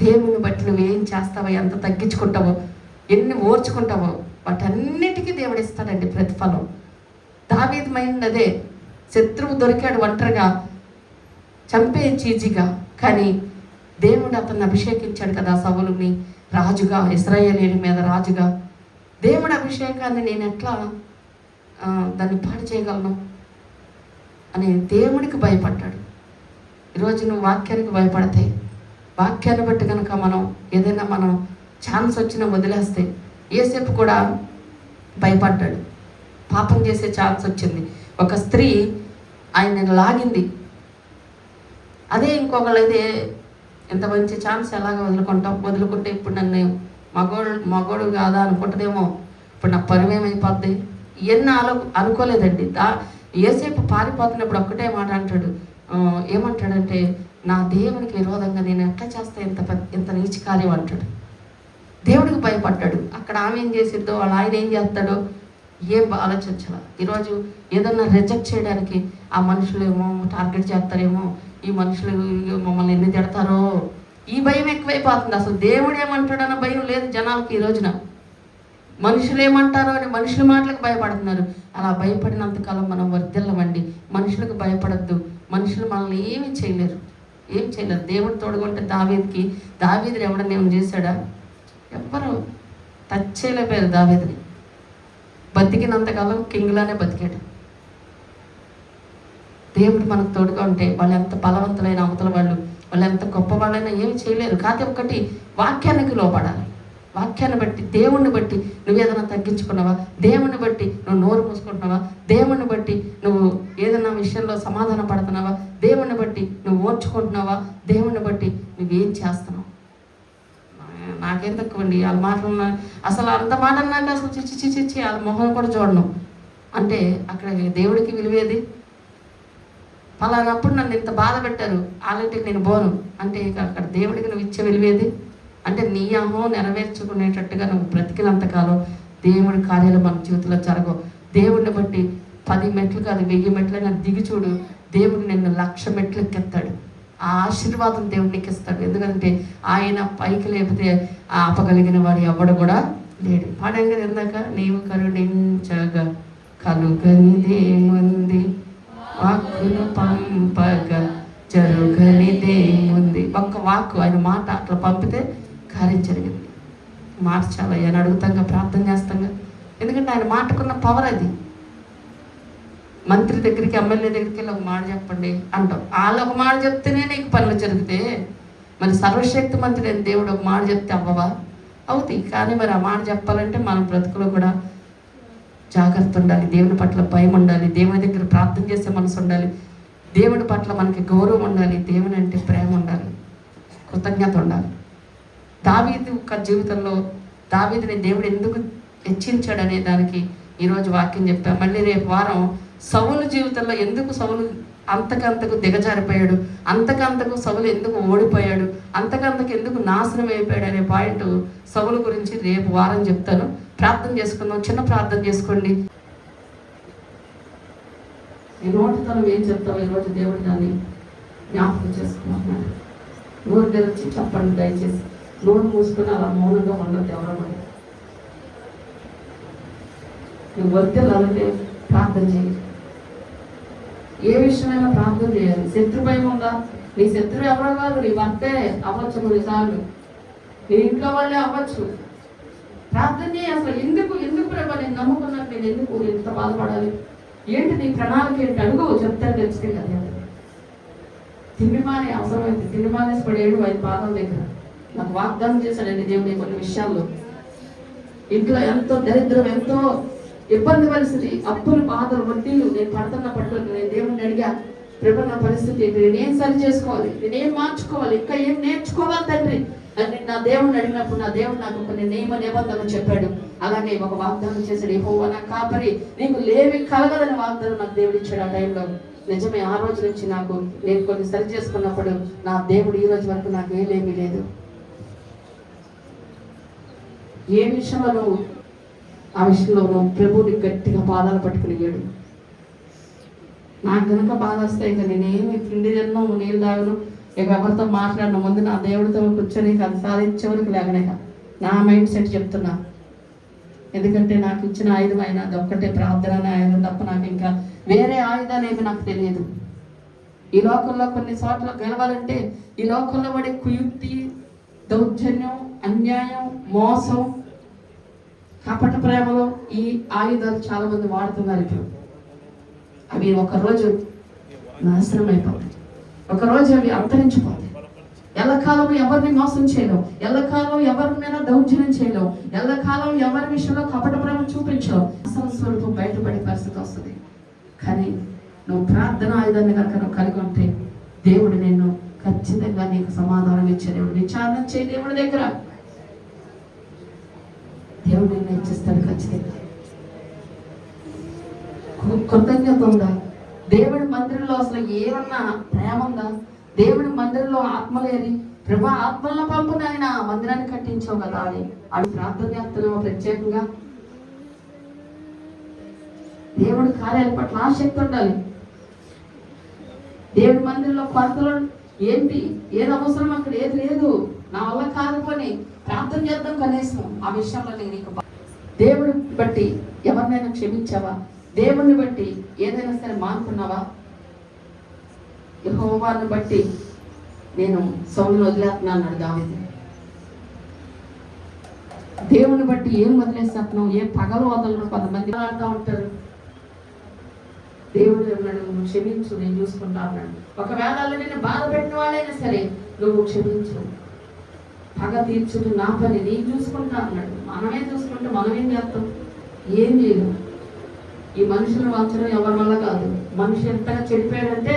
దేవుని బట్టి నువ్వు ఏం చేస్తావో, ఎంత తగ్గించుకుంటావో, ఎన్ని ఓర్చుకుంటావో, వాటన్నిటికీ దేవుడు ఇస్తాడండి ప్రతిఫలం. దావీదు మైండ్ అదే. శత్రువు దొరికాడు ఒంటరిగా, చంపేయచ్చు ఈజీగా, కానీ దేవుడు అతన్ని అభిషేకించాడు కదా సౌలుని రాజుగా, ఇశ్రాయేలీయుల మీద రాజుగా. దేవుడి అభిషేకాన్ని నేను ఎట్లా దాన్ని పాడు చేయగలను అని దేవుడికి భయపడ్డాడు. ఈరోజు నువ్వు వాక్యానికి భయపడితే, వాక్యాన్ని బట్టి కనుక మనం ఏదైనా మనం ఛాన్స్ వచ్చినా వదిలేస్తే, యోసేపు కూడా భయపడ్డాడు. పాపం చేసే ఛాన్స్ వచ్చింది, ఒక స్త్రీ ఆయన లాగింది. అదే ఇంకొకళ్ళైతే ఎంత మంచి ఛాన్స్ ఎలాగ వదులుకుంటే ఇప్పుడు నన్ను మగోడు కాదా అనుకుంటుందేమో, ఇప్పుడు నా పరువు ఏమైపోద్ది, ఇవన్నీ అనుకోలేదండి. యోసేపు పారిపోతున్నప్పుడు ఒక్కటే మాట అంటాడు, ఏమంటాడంటే, నా దేవునికి విరోధంగా నేను ఎట్లా చేస్తా ఇంత నీచ కార్యం అంటాడు. దేవుడికి భయపడ్డాడు. అక్కడ ఆమె ఏం చేసిద్దో, వాళ్ళ ఆయన ఏం చేస్తాడో ఏం ఆలోచించాల. ఈరోజు ఏదన్నా రిజెక్ట్ చేయడానికి ఆ మనుషులు ఏమో టార్గెట్ చేస్తారేమో, ఈ మనుషులు మమ్మల్ని ఎన్ని తిడతారో, ఈ భయం ఎక్కువైపోతుంది. అసలు దేవుడు ఏమంటాడన్న భయం లేదు జనాలకి. ఈ రోజున మనుషులు ఏమంటారో అని మనుషుల మాటలకు భయపడుతున్నారు. అలా భయపడినంతకాలం మనం వర్ధిల్లమండి. మనుషులకు భయపడద్దు. మనుషులు మనల్ని ఏమీ చేయలేరు. దేవుడు తోడుకుంటే దావీదుని ఎవడన్నా ఏమైనా చేశాడా? ఎవ్వరు టచ్ చేయలేకపోయారు దావీదుని. బతికినంతకాలం కింగ్లానే బతికాడు. దేవుడు మనకు తోడుగా ఉంటే వాళ్ళు ఎంత బలవంతులైన అవతల వాళ్ళు ఎంత గొప్ప వాళ్ళైనా ఏమి చేయలేరు. కాకపోతే ఒకటి, వాక్యానికి లోపడాలి. వాక్యాన్ని బట్టి, దేవుణ్ణి బట్టి నువ్వు ఏదైనా తగ్గించుకున్నావా, దేవుణ్ణి బట్టి నువ్వు నోరు మూసుకుంటున్నావా, దేవుణ్ణి బట్టి నువ్వు ఏదైనా విషయంలో సమాధాన పడుతున్నావా, దేవుణ్ణి బట్టి నువ్వు ఓర్చుకుంటున్నావా, దేవుణ్ణి బట్టి నువ్వేం చేస్తున్నావు. నాకేం తక్కువండి వాళ్ళ మాటలు. అసలు అంత మాట అన్నాక అసలు చిచ్చి వాళ్ళ మొహం కూడా చూడను అంటే అక్కడ దేవుడికి విలువేది? పలానప్పుడు నన్ను ఇంత బాధ పెట్టారు, వాళ్ళంటికి నేను పోను అంటే ఇక అక్కడ దేవుడికి నువ్వు ఇచ్చే విలువేది? అంటే నీ అహం నెరవేర్చుకునేటట్టుగా నువ్వు బ్రతికినంతకాలం దేవుడి కార్యాలు మన జీవితంలో జరగవు. దేవుడిని బట్టి 10 మెట్లు కాదు 1000 మెట్లైనా దిగి చూడు, దేవుడు నిన్ను 1,00,000 మెట్లు ఎక్కెత్తాడు. ఆ ఆశీర్వాదం దేవుడికి ఎక్కిస్తాడు. ఎందుకంటే ఆయన పైకి లేకపోతే ఆపగలిగిన వాడు ఎవడు కూడా లేడు. పాడంగా ఇందాక, నీవు కరుణించగా కలుగనిదేముంది, వాక్కును పంపగా జరుగనిదేముంది. ఒక్క వాక్కు, ఆయన మాట అట్లా పంపితే కార్యం జరిగింది. మార్చాలి అని అడుగుతాంగా, ప్రార్థన చేస్తాంగా. ఎందుకంటే ఆయన మాటకున్న పవర్ అది. మంత్రి దగ్గరికి, ఎమ్మెల్యే దగ్గరికి వెళ్ళి ఒక మాట చెప్పండి అంటాం. వాళ్ళు ఒక మాట చెప్తేనే నీకు పనులు జరిగితే, మరి సర్వశక్తి మంత్రి అని దేవుడు ఒక మాట చెప్తే అవ్వవా? అవుతాయి. కానీ మరి ఆ మాట చెప్పాలంటే మన బ్రతుకులో కూడా జాగ్రత్త ఉండాలి, దేవుని పట్ల భయం ఉండాలి, దేవుని దగ్గర ప్రార్థన చేసే మనసు ఉండాలి, దేవుని పట్ల మనకి గౌరవం ఉండాలి, దేవుని అంటే ప్రేమ ఉండాలి, కృతజ్ఞత ఉండాలి. దావీదు జీవితంలో దావీదుని దేవుడు ఎందుకు హెచ్చించాడనే దానికి ఈరోజు వాక్యం చెప్పాం. మళ్ళీ రేపు వారం సౌలు జీవితంలో ఎందుకు సౌలు అంతకంతకు దిగజారిపోయాడు, అంతకంతకు సౌలు ఎందుకు ఓడిపోయాడు, అంతకంతకు ఎందుకు నాశనం అయిపోయాడు అనే పాయింట్ సౌలు గురించి రేపు వారం చెప్తాను. ప్రార్థన చేసుకుందాం. చిన్న ప్రార్థన చేసుకోండి. ఈ నోటితో ఏం చెప్తావు ఈరోజు దేవుడు దాన్ని జ్ఞాపకం చేసుకున్నాను. నోరు తెరిచి చెప్పండి దయచేసి. నోరు మూసుకొని అలా మౌనంగా ఉండదు ఎవరో. నువ్వు వర్ధిల్లాలంటే ప్రార్థన చేయాలి. ఏ విషయమైనా ప్రార్థన చేయాలి. శత్రు భయం ఉందా? నీ శత్రువు ఎవరో కాదు, నీ భర్తే అవ్వచ్చు, కొన్నిసార్లు నీ ఇంట్లో వాళ్ళే అవ్వచ్చు. ప్రార్థన చేయి. అసలు ఎందుకు ప్రభా నేను నమ్ముకున్నాను, నేను ఎందుకు ఎంత బాధపడాలి, ఏంటి నీ ప్రణాళిక ఏంటి అడుగు, చెప్తాను తెలుసుకుంటే కదా. తిండి మానే అవసరమైతే తిండి మానేసి పడేడు 5 పాదాల దగ్గర నాకు వాగ్దానం చేశాడండి దేవుని కొన్ని విషయాల్లో. ఇంట్లో ఎంతో దరిద్రం, ఎంతో ఇబ్బంది పరిస్థితి, అప్పులు, బాధలు, వడ్డీలు నేను పడుతున్న పట్టుకు నేను దేవుడిని అడిగా, ప్రభు నా పరిస్థితి ఏంటి, నేనేం సరి చేసుకోవాలి, నేనేం మార్చుకోవాలి, ఇంకా ఏం నేర్చుకోవాలి తండ్రి అని నా దేవుడిని అడిగినప్పుడు నా దేవుడు నాకు కొన్ని నియమ నిబంధనలు చెప్పాడు. అలాగే ఒక వాగ్దానం చేశాడు, యెహోవా నా కాపరి, నీకు లేవి కలగదని వాగ్దానం నాకు దేవుడు ఇచ్చాడు. ఆ టైంలో నిజమే. ఆ రోజు నుంచి నాకు నేను కొన్ని సరి చేసుకున్నప్పుడు నా దేవుడు ఈ రోజు వరకు నాకు ఏమీ లేదు. ఏ విషయంలో నువ్వు ఆ విషయంలో నువ్వు ప్రభువుని గట్టిగా పాదాలు పట్టుకుని ఏడు. నాకు కనుక బాధ వస్తే ఇక నేనేమి తిండి తిన్నాను, నీళ్ళు తాగను, ఇక ఎవరితో మాట్లాడిన ముందు నా దేవుడితో కూర్చొని అది సాధించే వరకు లేకనే నా మైండ్ సెట్ చెప్తున్నా. ఎందుకంటే నాకు ఇచ్చిన ఆయుధం అయినా అది ఒక్కటే ప్రార్థన అనే ఆయుధం తప్ప నాకు ఇంకా వేరే ఆయుధాలు ఏమి నాకు తెలియదు. ఈ లోకంలో కొన్ని చోట్ల గెలవాలంటే ఈ లోకంలో పడే కుయుక్తి, దౌర్జన్యం, అన్యాయం, మోసం, కపట ప్రేమలో ఈ ఆయుధాలు చాలా మంది వాడుతున్నారు. ఇప్పుడు అవి ఒకరోజు నాశనం అయిపోతాయి, ఒకరోజు అవి అంతరించిపోతాయి. ఎల్లకాలం ఎవరిని మోసం చేయలేవు, ఎల్లకాలం ఎవరి మీద దౌర్జన్యం చేయలేవు, ఎల్లకాలం ఎవరి విషయంలో కపట ప్రేమ చూపించలేవు. అసలు స్వరూపం బయటపడే పరిస్థితి వస్తుంది. కానీ నువ్వు ప్రార్థన ఆయుధాన్ని కనుక నువ్వు కలిగి ఉంటే దేవుడు నిన్ను ఖచ్చితంగా నీకు సమాధానం ఇచ్చే దేవుడు, విచారణ చేయ దేవుడి దగ్గర దేవుడు నిన్ను ఇచ్చిస్తాడు ఖచ్చితంగా. కృతజ్ఞత ఉందా? దేవుడి మందిరంలో అసలు ఏమన్నా ప్రేమ ఉందా? దేవుడి మందిరంలో ఆత్మలేని ప్రభా ఆత్మలను పంపుని ఆయన మందిరాన్ని కట్టించావు కదా అని అవి ప్రార్థన చేస్తున్నావు. ప్రత్యేకంగా దేవుడి కార్యాల పట్ల ఆసక్తి ఉండాలి. దేవుడి మందిరంలో కొరతలు ఏంటి, ఏది అవసరం అక్కడ ఏది లేదు, నా వల్ల కాదుకొని ప్రార్థన చేద్దాం కనీసం. ఆ విషయంలో నీకు దేవుడి బట్టి ఎవరినైనా క్షమించావా? దేవుడిని బట్టి ఏదైనా సరే మానుకున్నావా? యెహోవాను బట్టి నేను సౌలును వదిలేస్తున్నాను అన్నాడు దావీదు. దేవుని బట్టి ఏం వదిలేస్తున్నావు? ఏ పగలు వదలను. కొంతమంది ఆడుతూ ఉంటారు, దేవుడు అన్నాడు నువ్వు క్షమించు, నేను చూసుకుంటా అన్నాడు. ఒకవేళ నేను బాధ పెట్టిన వాళ్ళైనా సరే నువ్వు క్షమించు, పగ తీర్చుడు నా పని, నేను చూసుకుంటా అన్నాడు. మనమే చూసుకుంటే మనం ఏం చేస్తాం? ఏం చేయలేం. ఈ మనుషులను వంచడం ఎవరి వల్ల కాదు. మనిషి ఎంతగా చెడిపోయాడంటే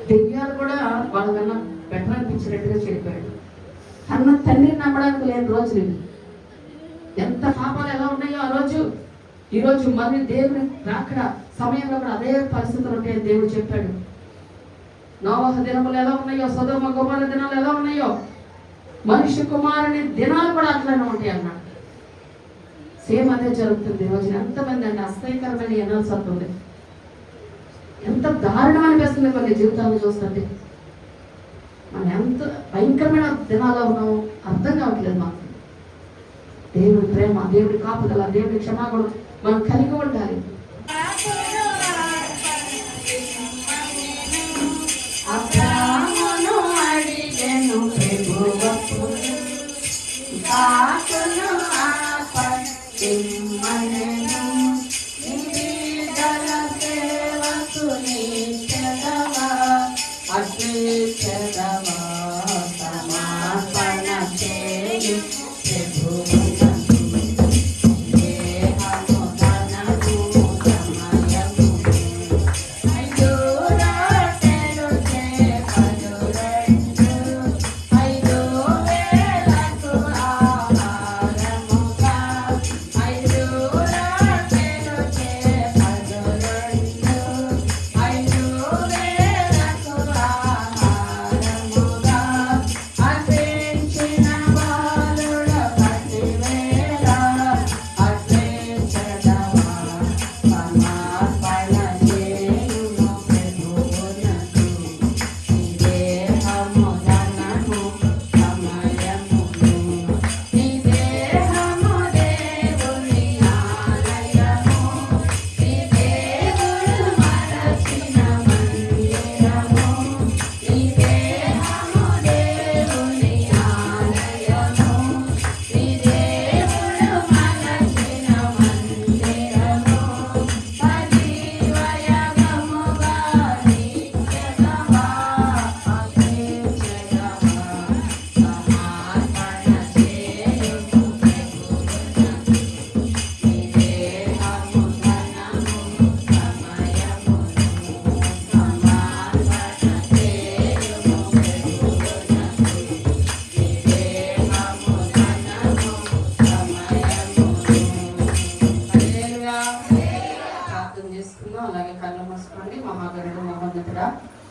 దెయ్యాలు కూడా వాళ్ళకన్నా బెటర్ అనిపించినట్టుగా చెడిపోయాడు. కన్న తండ్రిని నమ్మడానికి లేని రోజులు ఇవి. ఎంత పాపాలు ఎలా ఉన్నాయో ఆ రోజు. ఈరోజు మళ్ళీ దేవుని రాకడ సమయంలో కూడా అదే పరిస్థితులు ఉంటాయని దేవుడు చెప్పాడు. నోవహ దినములు ఎలా ఉన్నాయో, సొదొమ గొమొర్రా దినాలు ఎలా ఉన్నాయో, మనిషి కుమారుని దినాలు కూడా అట్లనే ఉంటాయి అన్నాడు. సేమ్ అదే జరుగుతుంది ఈరోజు. ఎంతమంది అంటే అసహ్యకరమైన ఎనాల్సి అవుతుంది. ఎంత దారుణం అనిపిస్తుంది కొన్ని జీవితాలను చూస్తుంటే. మనం ఎంత భయంకరమైన దినాల్లో ఉన్నామో అర్థం కావట్లేదు మాకు. దేవుడి ప్రేమ, దేవుడి కాపుదల, దేవుడి క్షమాగుణం మనం కలిగి ఉండాలి.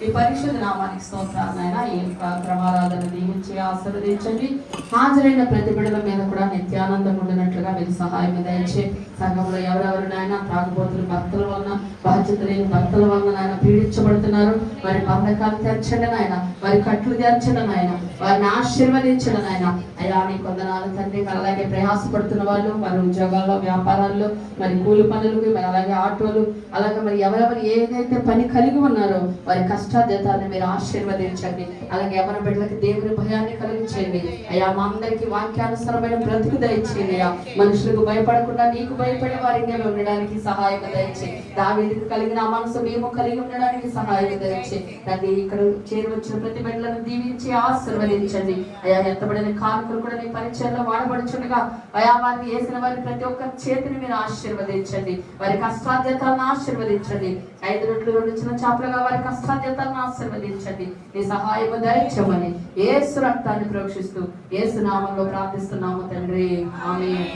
ఈ పరిశుద్ధ నామానికి స్తోత్రాలు నాయన. ఈ క్రమారాధన దీవించి ఆశీర్వదించండి. హాజరైన ప్రతి బిడ్డల మీద కూడా నిత్యానందం ఉండినట్లుగా మీరు సహాయం దయచే. సంఘంలో ఎవరెవరు నాయన తాగుబోతులు భక్తుల వలన, బాధ్యత లేని భక్తుల వలన నాయన పీడించబడుతున్నారు, వారి బంధకాలు తెరచండి నాయన, వారి కట్లు తెరచండి నాయన, వారిని ఆశీర్వదించండి నాయన. అయ్యా నీ కొందనాలు తండ్రి. మరి అలాగే ప్రయాసపడుతున్న వాళ్ళు వారి ఉద్యోగాల్లో, వ్యాపారాల్లో, మరి కూలి పనులకు, మరి అలాగే ఆటోలు, అలాగే మరి ఎవరెవరు ఏదైతే పని కలిగి ఉన్నారో వారి కష్టాధ్యతాన్ని మీరు ఆశీర్వదించండి. అలాగే ఎవరి బిడ్డలకి దేవుని భయాన్ని కలిగించండి అయ్యా. మా అందరికీ వాక్యానుసరమైన బ్రతుకు దయచేయండి అయ్యా. మనుషులకు భయపడకుండా నీకు భయపడే వారిని ఉండడానికి సహాయం దయచేయి. దావీదుకు కలిగిన మనసు మేము కలిగి ఉండడానికి సహాయం దయచేయి తండ్రి. ఇక్కడ చేరువచ్చిన ప్రతి బిడ్డలను దీవించి ఆశీర్వదించండి అయ్యా. ఎత్తబడిన కానుకలు కూడా నీ పరిచయంలో వాడబడుచుండగా అయా వారిని వేసిన వారి ప్రతి ఒక్క చేతిని మీరు ఆశీర్వదించండి. వారి కష్టాధ్యతలను ఆశీర్వదించండి. 5 రొట్టెలు 2 చిన్న చేపలుగా వారి కష్టాధ్యతలను ఆశీర్వదించండి. నీ సహాయము దయచేయమని యేసు రక్తాన్ని ప్రోక్షిస్తూ యేసు నామములో ప్రార్థిస్తున్నాము తండ్రి. ఆమేన్.